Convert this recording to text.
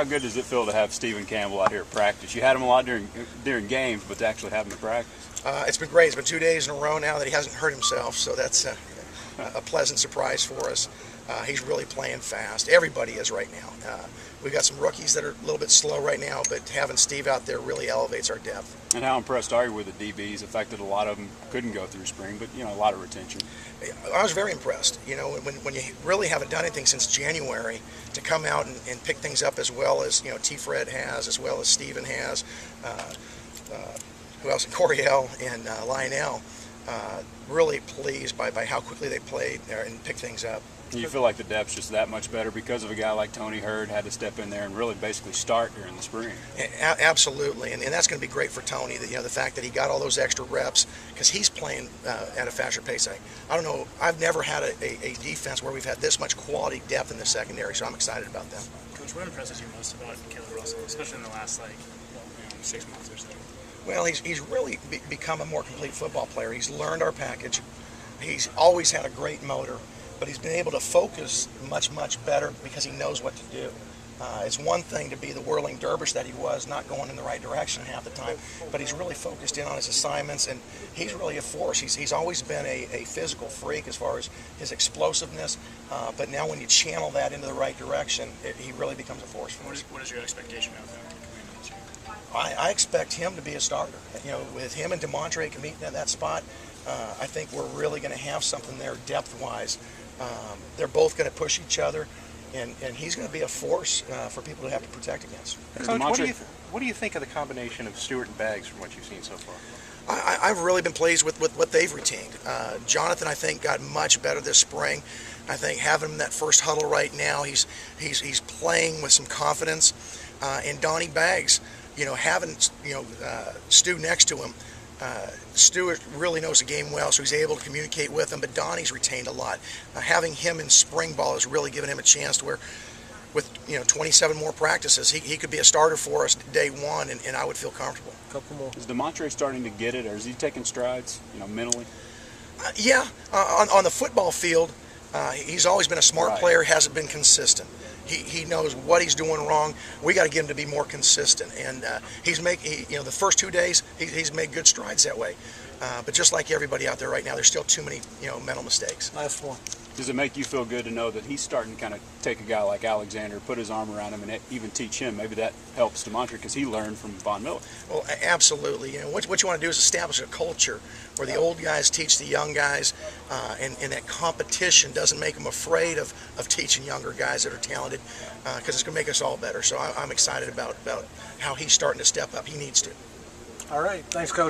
How good does it feel to have Stephen Campbell out here at practice? You had him a lot during games, but to actually have him in practice? It's been great. It's been 2 days in a row now that he hasn't hurt himself, so that's a pleasant surprise for us. He's really playing fast. Everybody is right now. We've got some rookies that are a little bit slow right now, but having Steve out there really elevates our depth. And how impressed are you with the DBs? The fact that a lot of them couldn't go through spring, but a lot of retention. I was very impressed. When you really haven't done anything since January, to come out and pick things up as well as T. Fred has, as well as Steven has, who else? Coriel and Lionel. Really pleased by how quickly they played and picked things up. You feel like the depth's just that much better because of a guy like Tony Hurd had to step in there and really basically start during the spring. Absolutely, and that's going to be great for Tony. The fact that he got all those extra reps because he's playing at a faster pace. I don't know. I've never had a defense where we've had this much quality depth in the secondary, so I'm excited about them. Coach, what impresses you most about Caleb Russell, especially in the last 6 months or so? Well, he's really become a more complete football player. He's learned our package. He's always had a great motor, but he's been able to focus much better because he knows what to do. It's one thing to be the whirling dervish that he was, not going in the right direction half the time, but he's really focused in on his assignments, and he's really a force. He's always been a physical freak as far as his explosiveness, but now when you channel that into the right direction, he really becomes a force for us. What is your expectation of him? I expect him to be a starter. With him and DeMontre competing at that spot, I think we're really going to have something there depth-wise. They're both going to push each other, and he's going to be a force for people to have to protect against. Coach, what do you think of the combination of Stewart and Baggs from what you've seen so far? I've really been pleased with what they've retained. Jonathan, I think, got much better this spring. I think having him in that first huddle right now, he's playing with some confidence. And Donnie Baggs, having Stu next to him, Stewart really knows the game well, so he's able to communicate with him, but Donnie's retained a lot. Having him in spring ball has really given him a chance to where, with 27 more practices, he could be a starter for us day one, and I would feel comfortable. Couple more. Is DeMontre starting to get it, or is he taking strides, mentally? Yeah, on the football field, he's always been a smart player, hasn't been consistent. He knows what he's doing wrong. We got to get him to be more consistent, and he's making. The first 2 days he's made good strides that way. But just like everybody out there right now, there's still too many mental mistakes. Last one. Does it make you feel good to know that he's starting to kind of take a guy like Alexander, put his arm around him, and even teach him? Maybe that helps DeMontre because he learned from Von Miller. Well, absolutely. What you want to do is establish a culture where the old guys teach the young guys, and that competition doesn't make them afraid of teaching younger guys that are talented, because it's going to make us all better. So I'm excited about how he's starting to step up. He needs to. All right. Thanks, Coach.